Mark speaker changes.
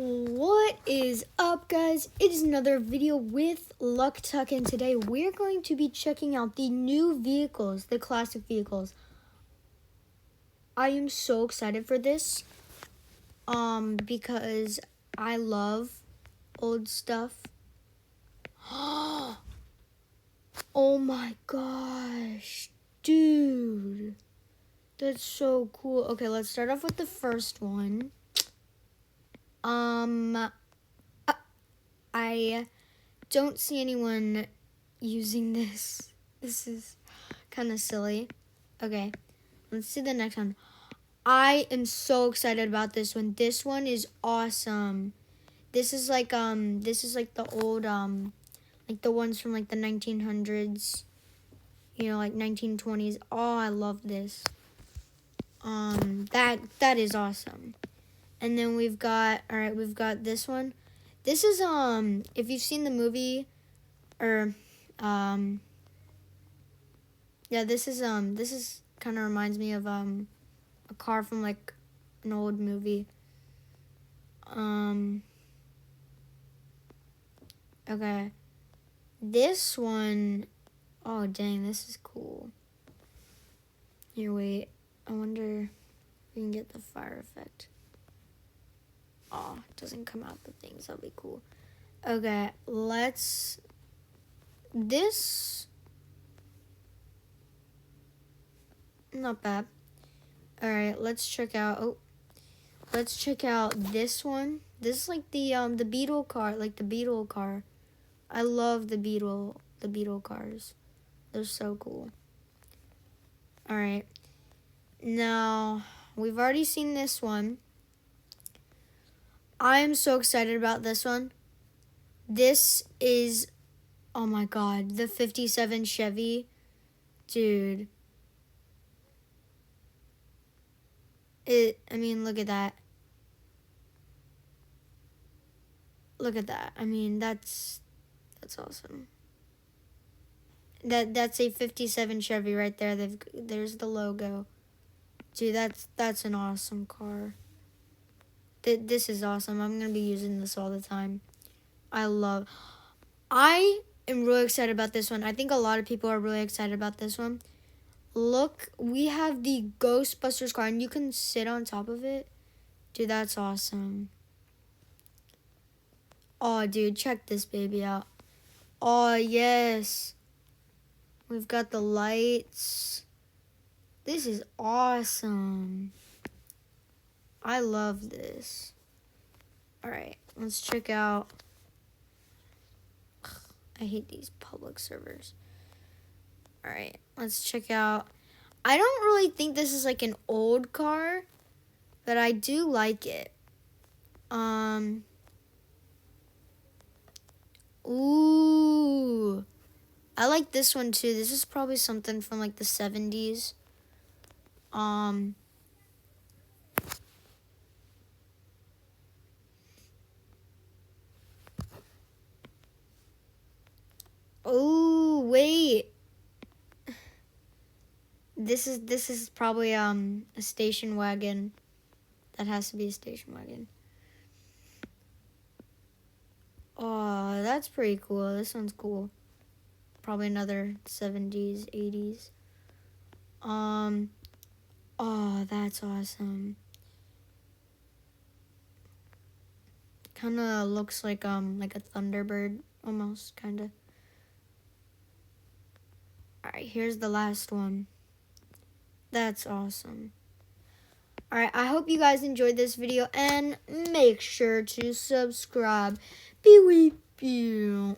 Speaker 1: What is up, guys? It is another video with Luck Tuck, and today we're going to be checking out the new vehicles, the classic vehicles. I am so excited for this because I love old stuff. Oh my gosh, dude, that's so cool. Okay, let's start off with the first one. I don't see anyone using this. This is kind of silly. Okay, let's see the next one. I am so excited about this one. This one is awesome. This is like the old like the ones from like the 1900s, like 1920s. Oh, I love this. That is awesome. And then we've got this one. This is if you've seen the movie or yeah, this is kind of reminds me of a car from like an old movie. Okay. This one, oh dang, this is cool. Here, wait. I wonder if we can get the fire effect. Oh, it doesn't come out the things. That'll be cool. Okay, this, not bad. All right, let's check out this one. This is like the Beetle car, like the Beetle car. I love the Beetle cars. They're so cool. All right, now we've already seen this one. I am so excited about this one. This is, oh my God, the 57 Chevy. Dude. I mean, look at that. Look at that. I mean, that's awesome. That's a 57 Chevy right there. There's the logo. Dude, that's an awesome car. This is awesome. I'm going to be using this all the time. I am really excited about this one. I think a lot of people are really excited about this one. Look, we have the Ghostbusters car, and you can sit on top of it. Dude, that's awesome. Oh, dude, check this baby out. Oh, yes. We've got the lights. This is awesome. I love this. All right, let's check out. I hate these public servers. All right, let's check out. I don't really think this is like an old car, but I do like it. Ooh, I like this one too. This is probably something from like the 70s. Oh, wait. This is probably a station wagon. That has to be a station wagon. Oh, that's pretty cool. This one's cool. Probably another 70s, 80s. Oh, that's awesome. Kind of looks like a Thunderbird almost, kind of. All right, here's the last one. That's awesome. All right, I hope you guys enjoyed this video, and make sure to subscribe. Be-wee-pew.